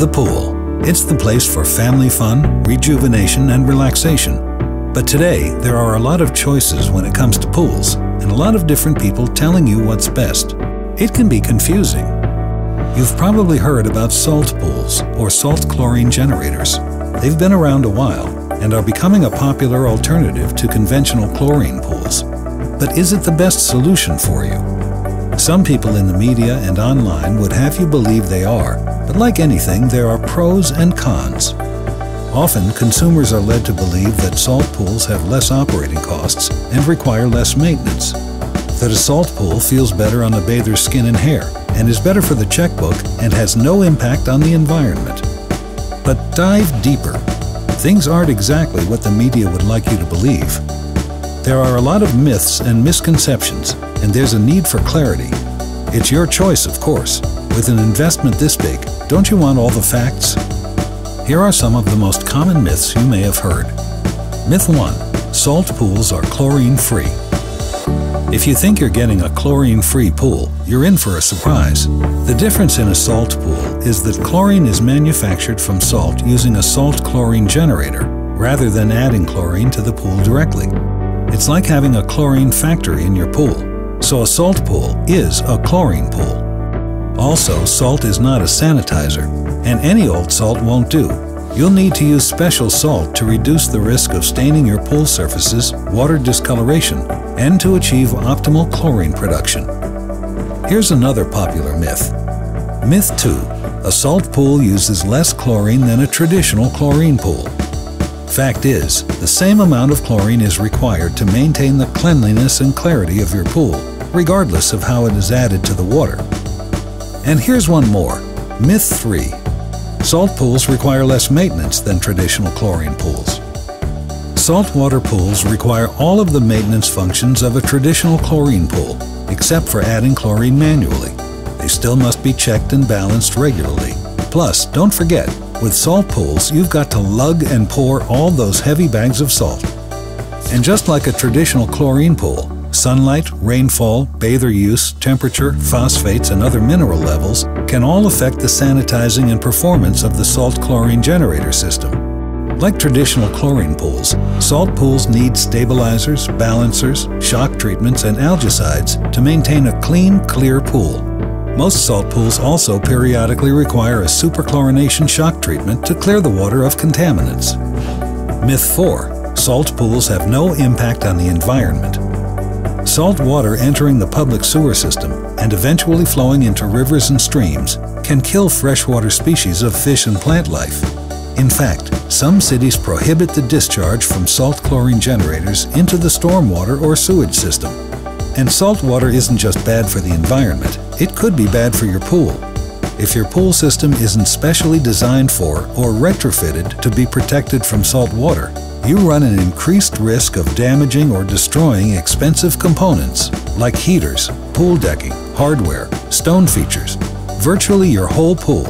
The pool. It's the place for family fun, rejuvenation, and relaxation. But today, there are a lot of choices when it comes to pools, and a lot of different people telling you what's best. It can be confusing. You've probably heard about salt pools or salt chlorine generators. They've been around a while and are becoming a popular alternative to conventional chlorine pools. But is it the best solution for you? Some people in the media and online would have you believe they are, but like anything, there are pros and cons. Often, consumers are led to believe that salt pools have less operating costs and require less maintenance, that a salt pool feels better on the bather's skin and hair and is better for the checkbook and has no impact on the environment. But dive deeper. Things aren't exactly what the media would like you to believe. There are a lot of myths and misconceptions, and there's a need for clarity. It's your choice, of course. With an investment this big, don't you want all the facts? Here are some of the most common myths you may have heard. Myth 1. Salt pools are chlorine-free. If you think you're getting a chlorine-free pool, you're in for a surprise. The difference in a salt pool is that chlorine is manufactured from salt using a salt chlorine generator, rather than adding chlorine to the pool directly. It's like having a chlorine factory in your pool. So a salt pool is a chlorine pool. Also, salt is not a sanitizer, and any old salt won't do. You'll need to use special salt to reduce the risk of staining your pool surfaces, water discoloration, and to achieve optimal chlorine production. Here's another popular myth. Myth 2. A salt pool uses less chlorine than a traditional chlorine pool. Fact is, the same amount of chlorine is required to maintain the cleanliness and clarity of your pool, regardless of how it is added to the water. And here's one more. Myth 3. Salt pools require less maintenance than traditional chlorine pools. Saltwater pools require all of the maintenance functions of a traditional chlorine pool, except for adding chlorine manually. They still must be checked and balanced regularly. Plus, don't forget, with salt pools, you've got to lug and pour all those heavy bags of salt. And just like a traditional chlorine pool, sunlight, rainfall, bather use, temperature, phosphates, and other mineral levels can all affect the sanitizing and performance of the salt chlorine generator system. Like traditional chlorine pools, salt pools need stabilizers, balancers, shock treatments, and algicides to maintain a clean, clear pool. Most salt pools also periodically require a superchlorination shock treatment to clear the water of contaminants. Myth 4. Salt pools have no impact on the environment. Salt water entering the public sewer system and eventually flowing into rivers and streams can kill freshwater species of fish and plant life. In fact, some cities prohibit the discharge from salt chlorine generators into the stormwater or sewage system. And salt water isn't just bad for the environment, it could be bad for your pool. If your pool system isn't specially designed for or retrofitted to be protected from salt water, you run an increased risk of damaging or destroying expensive components like heaters, pool decking, hardware, stone features, virtually your whole pool.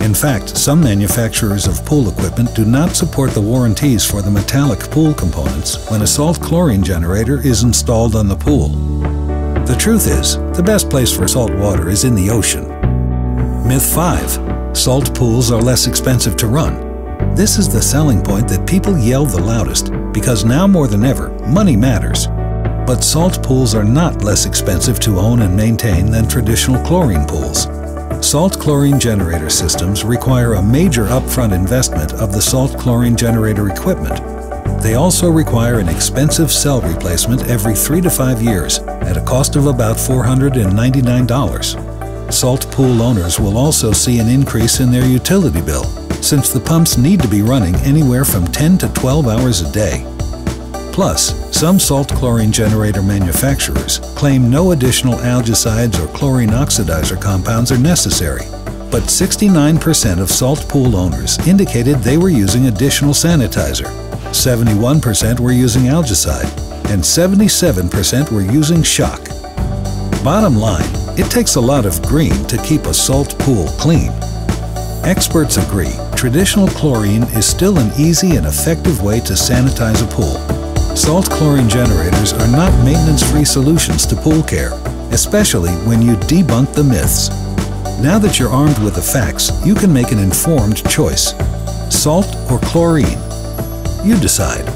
In fact, some manufacturers of pool equipment do not support the warranties for the metallic pool components when a salt chlorine generator is installed on the pool. The truth is, the best place for salt water is in the ocean. Myth 5. Salt pools are less expensive to run. This is the selling point that people yell the loudest, because now more than ever, money matters. But salt pools are not less expensive to own and maintain than traditional chlorine pools. Salt chlorine generator systems require a major upfront investment of the salt chlorine generator equipment. They also require an expensive cell replacement every 3 to 5 years at a cost of about $499. Salt pool owners will also see an increase in their utility bill, since the pumps need to be running anywhere from 10 to 12 hours a day. Plus, some salt chlorine generator manufacturers claim no additional algicides or chlorine oxidizer compounds are necessary, but 69% of salt pool owners indicated they were using additional sanitizer, 71% were using algicide, and 77% were using shock. Bottom line, it takes a lot of green to keep a salt pool clean. Experts agree, traditional chlorine is still an easy and effective way to sanitize a pool. Salt chlorine generators are not maintenance-free solutions to pool care, especially when you debunk the myths. Now that you're armed with the facts, you can make an informed choice. Salt or chlorine? You decide.